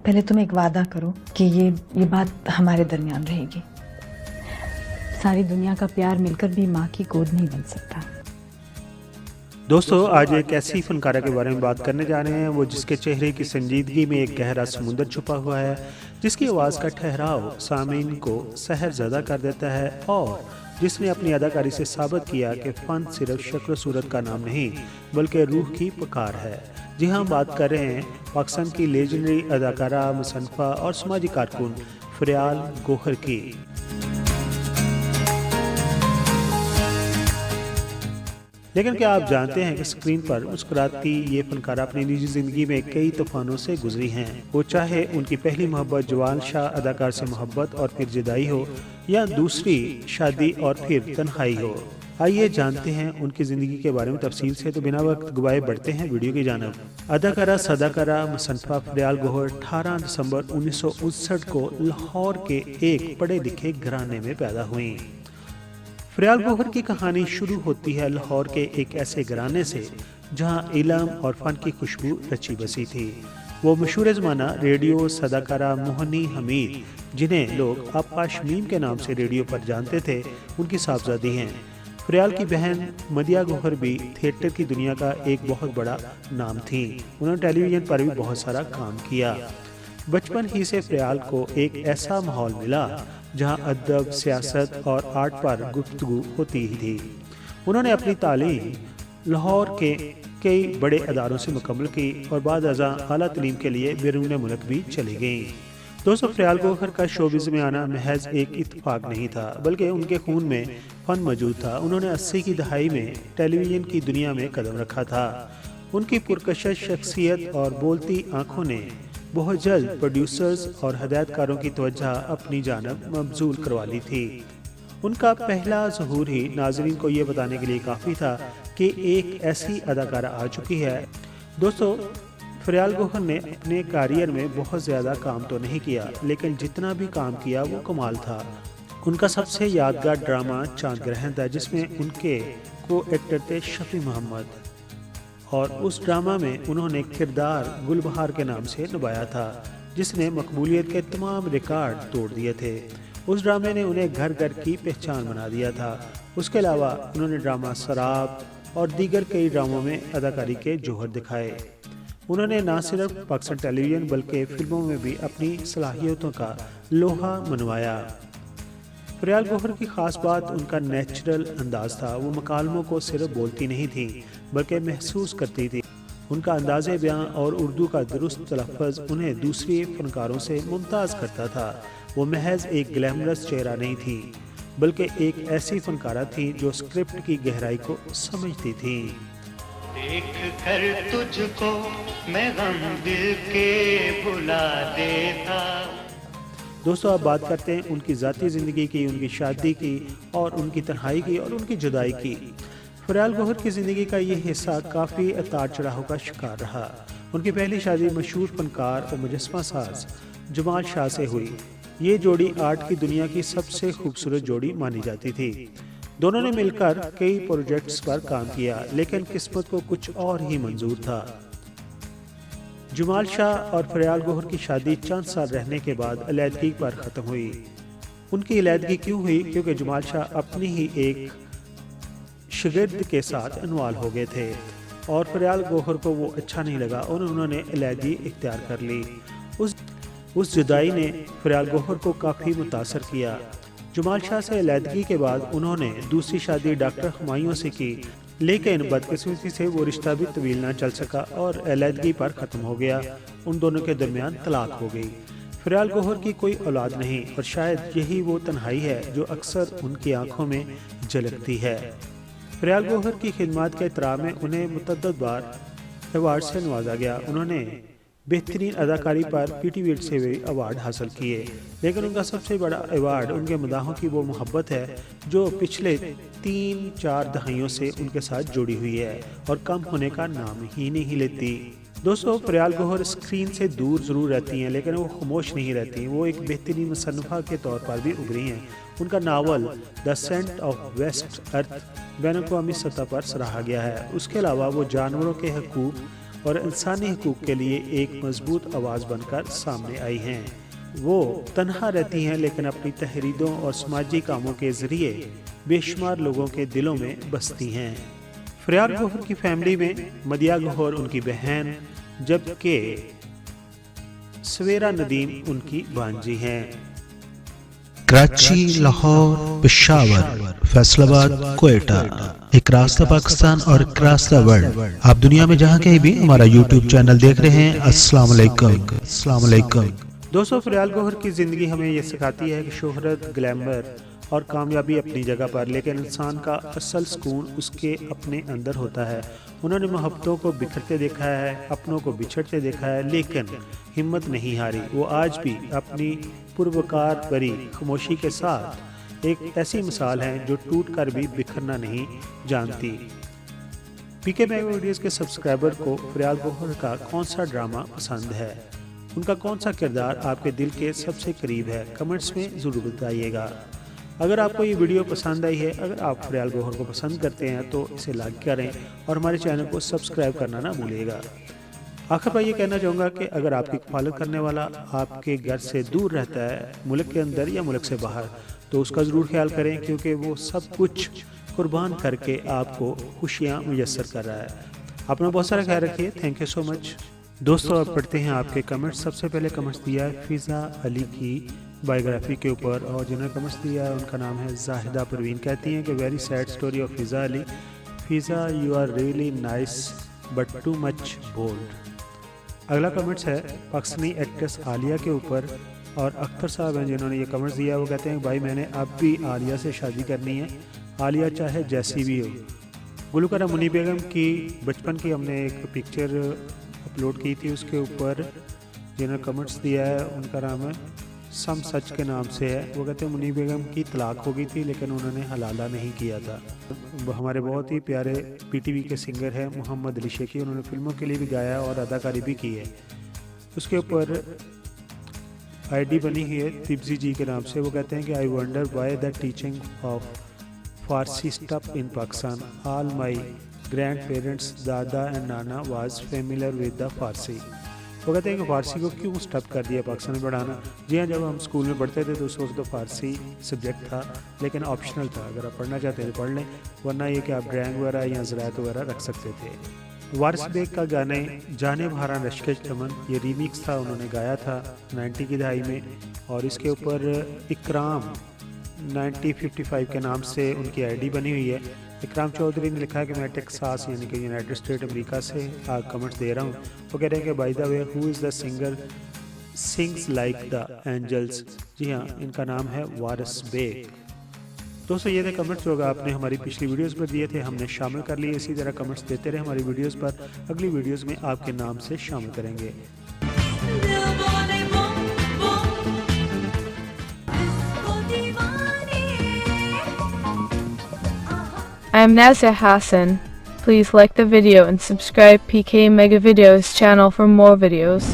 पहले तुम एक वादा करो कि ये बात हमारे दरमियान रहेगी। सारी दुनिया का प्यार मिलकर भी माँ की गोद नहीं बन सकता। दोस्तों, आज एक ऐसी फनकारा के बारे में बात करने जा रहे हैं वो जिसके चेहरे की संजीदगी में एक गहरा समुंदर छुपा हुआ है, जिसकी आवाज़ का ठहराव सामीन को सहरज़दा कर देता है और जिसने अपनी अदाकारी से साबित किया कि फ़न सिर्फ शक्ल सूरत का नाम नहीं बल्कि रूह की पुकार है। जी हाँ, बात कर रहे हैं पाकिस्तान की लेजेंडरी अदाकारा, मुसन्निफ़ा और समाजी कारकुन फ़रियाल गौहर की। लेकिन क्या आप जानते हैं कि स्क्रीन पर मुस्कुराती ये फनकारा अपनी निजी ज़िंदगी में कई तूफानों से गुजरी हैं। वो चाहे उनकी पहली मोहब्बत जवाल शाह अदाकार से मोहब्बत और फिर जुदाई हो, या दूसरी शादी और फिर तन्हाई हो। आइए जानते हैं उनकी ज़िंदगी के बारे में तफसील से। तो बिना वक्त गवाए बढ़ते हैं वीडियो की जानब। अदाकारा, सदाकारा, मुसन्निफ़ा फ़रियाल गौहर 18 दिसंबर 1959 को लाहौर के एक पढ़े लिखे घराने में पैदा हुई। फ़रियाल गौहर की कहानी शुरू होती है लाहौर के एक ऐसे घराने से जहां इल्म और फ़न की खुशबू रची बसी थी। वो मशहूर ज़माना रेडियो सदाकारा मोहनी हमीद, जिन्हें लोग आप्पा शमीम के नाम से रेडियो पर जानते थे, उनकी साहबजादी हैं। फ़रियाल की बहन मदिया गौहर भी थिएटर की दुनिया का एक बहुत बड़ा नाम थी। उन्होंने टेलीविज़न पर भी बहुत सारा काम किया। बचपन ही से फ़रियाल को एक ऐसा माहौल मिला जहां अदब, सियासत और आर्ट पर गुफ्तगू होती ही थी। उन्होंने अपनी तालीम लाहौर के कई बड़े अदारों से मुकम्मल की और बाद अज़ां आला तलीम के लिए बैरून मुल्क भी चली गईं। दोस्तों, फ़रियाल गौहर का शोबिज़ में आना महज एक इत्तेफाक नहीं था, बल्कि उनके खून में फ़न मौजूद था। उन्होंने 80 की दहाई में टेलीविज़न की दुनिया में कदम रखा था। उनकी पुरकशिश शख्सियत और बोलती आँखों ने बहुत जल्द प्रोड्यूसर्स और हदायतकारों की तवज्जो अपनी जानब मबजूल करवा ली थी। उनका पहला ज़हूर ही नाज़रीन को ये बताने के लिए काफ़ी था कि एक ऐसी अदाकारा आ चुकी है। दोस्तों, फ़रियाल गौहर ने अपने करियर में बहुत ज़्यादा काम तो नहीं किया, लेकिन जितना भी काम किया वो कमाल था। उनका सबसे यादगार ड्रामा चांद ग्रहण था, जिसमें उनके को एक्टर थे शफी मोहम्मद, और उस ड्रामा में उन्होंने किरदार गुलबहार के नाम से निभाया था, जिसने मकबूलियत के तमाम रिकॉर्ड तोड़ दिए थे। उस ड्रामे ने उन्हें घर घर की पहचान बना दिया था। उसके अलावा उन्होंने ड्रामा सराब और दीगर कई ड्रामों में अदाकारी के जौहर दिखाए। उन्होंने न सिर्फ पाकिस्तान टेलीविज़न बल्कि फिल्मों में भी अपनी सलाहियतों का लोहा मनवाया। फ़रियाल गौहर की ख़ास बात उनका नेचुरल अंदाज़ था। वो मकालमों को सिर्फ बोलती नहीं थी बल्कि महसूस करती थी। उनका अंदाज़े बयां और उर्दू का दुरुस्त तलफ़्फ़ुज़ उन्हें दूसरे फ़नकारों से मुमताज़ करता था। वो महज एक ग्लैमरस चेहरा नहीं थी, बल्कि एक ऐसी फ़नकारा थी जो स्क्रिप्ट की गहराई को समझती थी। देख कर तुझको मैं गम दिल के भुला देता। दोस्तों, अब बात करते हैं उनकी ज़ाती ज़िंदगी की, उनकी शादी की और उनकी तन्हाई की और उनकी जुदाई की। फ़रियाल गौहर की ज़िंदगी का ये हिस्सा काफ़ी उतार चढ़ाव का शिकार रहा। उनकी पहली शादी मशहूर फनकार और मुजस्समा साज जमाल शाह से हुई। ये जोड़ी आर्ट की दुनिया की सबसे खूबसूरत जोड़ी मानी जाती थी। दोनों ने मिलकर कई प्रोजेक्ट्स पर काम किया, लेकिन किस्मत को कुछ और ही मंजूर था। जमाल शाह और फ़रियाल गौहर की शादी चंद साल रहने के बाद अलैदगी पर ख़त्म हुई। उनकी अलैदगी क्यों हुई? क्योंकि जमाल शाह अपनी ही एक शागिर्द के साथ इन्वॉल्व हो गए थे और फ़रियाल गौहर को वो अच्छा नहीं लगा और उन्होंने अलैदगी इख्तियार कर ली। उस जुदाई ने फ़रियाल गौहर को काफ़ी मुतासर किया। जमाल शाह से अलैदगी के बाद उन्होंने दूसरी शादी डॉक्टर हुमायूं से की, लेकिन बदकिस्मती से वो रिश्ता भी तवील ना चल सका और अलैदगी पर ख़त्म हो गया। उन दोनों के दरमियान तलाक हो गई। फ़रियाल गौहर की कोई औलाद नहीं और शायद यही वो तन्हाई है जो अक्सर उनकी आंखों में झलकती है। फ़रियाल गौहर की खिदमत के एहतराम में उन्हें मुतअद्दिद बार अवार्ड से नवाजा गया। उन्होंने बेहतरीन अदाकारी पर पीटीवी से भी अवार्ड हासिल किए, लेकिन उनका सबसे बड़ा अवार्ड उनके मदाहों की वो मोहब्बत है जो पिछले 3-4 दहाइयों से उनके साथ जुड़ी हुई है और कम होने का नाम ही नहीं लेती। दोस्तों, फ़रियाल गौहर स्क्रीन से दूर ज़रूर रहती हैं, लेकिन वो खामोश नहीं रहती। वो एक बेहतरीन मुसन्निफ़ा के तौर पर भी उभरी हैं। उनका novel The Saint of West Earth बैनुल-अक़वामी सतह पर सराहा गया है। उसके अलावा वो जानवरों के हकूक़ اور انسانی حقوق کے لیے ایک مضبوط آواز بن کر سامنے آئی ہیں۔ وہ تنہا رہتی ہیں لیکن اپنی تحریروں اور سماجی کاموں کے ذریعے بے شمار لوگوں کے دلوں میں بستی ہیں۔ فریال گوہر کی فیملی میں مدیہ گوہر ان کی بہن جبکہ سویرا ندیم ان کی بھانجی ہیں۔ کراچی، لاہور، پشاور، فیصل آباد، کوئٹہ، ایک راستہ پاکستان اور ایک راستہ ورلڈ۔ آپ دنیا میں جہاں کہیں بھی ہمارا یوٹیوب چینل دیکھ رہے ہیں، السلام علیکم، السلام علیکم۔ دوستو، فریال گوہر کی زندگی ہمیں یہ سکھاتی ہے کہ شہرت، گلیمر اور کامیابی اپنی جگہ پر، لیکن انسان کا اصل سکون اس کے اپنے اندر ہوتا ہے۔ انہوں نے محبتوں کو بکھرتے دیکھا ہے، اپنوں کو بچھڑتے دیکھا ہے، لیکن ہمت نہیں ہاری۔ وہ آج بھی اپنی پروکار بری خاموشی کے ساتھ ایک ایسی مثال ہے جو ٹوٹ کر بھی بکھرنا نہیں جانتی۔ پی کے میگا ویڈیوز کے سبسکرائبر کو فریال گوہر کا کون سا ڈرامہ پسند ہے؟ ان کا کون سا کردار آپ کے دل کے سب سے قریب ہے؟ کمنٹس میں ضرور بتائیے گا۔ اگر آپ کو یہ ویڈیو پسند آئی ہے، اگر آپ فریال گوہر کو پسند کرتے ہیں تو اسے لائک کریں اور ہمارے چینل کو سبسکرائب کرنا نہ بھولیے گا۔ آخر پر یہ کہنا چاہوں گا کہ اگر آپ کی کفالت کرنے والا آپ کے گھر سے دور رہتا ہے، ملک کے اندر یا ملک سے باہر، تو اس کا ضرور خیال کریں، کیونکہ وہ سب کچھ قربان کر کے آپ کو خوشیاں میسر کر رہا ہے۔ اپنا بہت سارا خیال رکھیے۔ تھینک یو سو مچ۔ دوستو، اب پڑھتے ہیں آپ کے کمنٹس۔ سب سے پہلے کمنٹس دیا ہے فضا علی کی بائیوگرافی کے اوپر، اور جنہوں نے کمنٹس دیا ہے ان کا نام ہے زاہدہ پروین۔ کہتی ہیں کہ very sad story of Fiza Ali. Fiza, you are really nice but too much bold. اگلا کمنٹس ہے پاکستانی ایکٹریس عالیہ کے اوپر، اور اختر صاحب ہیں جنہوں نے یہ کمنٹس دیا۔ وہ کہتے ہیں بھائی میں نے اب بھی عالیہ سے شادی کرنی ہے، عالیہ چاہے جیسی بھی ہو۔ گلوکارہ منی بیگم کی بچپن کی ہم نے ایک پکچر اپلوڈ کی تھی، اس کے اوپر جنہوں نے کمنٹس دیا ہے ان کا نام ہے سم سچ کے نام سے ہے۔ وہ کہتے ہیں منی بیگم کی طلاق ہو گئی تھی لیکن انہوں نے حلالہ نہیں کیا تھا۔ ہمارے بہت ہی پیارے پی ٹی وی کے سنگر ہیں محمد علی شیخی، انہوں نے فلموں کے لیے بھی گایا اور اداکاری بھی کی ہے۔ اس کے اوپر آئی ڈی بنی ہوئی ہے تبزی جی کے نام سے۔ وہ کہتے ہیں کہ I wonder why the teaching of Farsi step in Pakistan, all my grand parents دادا اینڈ نانا واز فیملیئر ود دا فارسی۔ وہ کہتے ہیں کہ فارسی کو کیوں اسٹپ کر دیا پاکستان میں پڑھانا؟ جی ہاں، جب ہم اسکول میں پڑھتے تھے تو اس وقت تو فارسی سبجیکٹ تھا لیکن آپشنل تھا، اگر آپ پڑھنا چاہتے ہیں تو پڑھ لیں، ورنہ یہ کہ آپ ڈرائنگ وغیرہ یا زراعت وغیرہ رکھ سکتے تھے۔ وارث بیگ کا گانے جانے بھارا رشک چمن، یہ ریمیکس تھا، انہوں نے گایا تھا 90 کی دہائی میں، اور اس کے اوپر اکرام 9055 کے نام سے ان کی آئی ڈی بنی ہوئی ہے۔ اکرام چودھری نے لکھا ہے کہ میں ٹیکساس یعنی کہ یونائٹڈ اسٹیٹ امریکہ سے کمنٹس دے رہا ہوں۔ وہ کہہ رہے ہیں کہ by the way who is the singer sings like the angels? جی ہاں، ان کا نام ہے وارث بیگ۔ دوستو، یہ تھے کمنٹس جو آپ نے ہماری پچھلی ویڈیوز پر دیے تھے، ہم نے شامل کر لیے۔ اسی طرح کمنٹس دیتے رہے ہماری ویڈیوز پر، اگلی ویڈیوز میں آپ کے نام سے شامل کریں گے۔ I am Nazia Hassan. Please like the video and subscribe PK Mega Videos channel for more videos.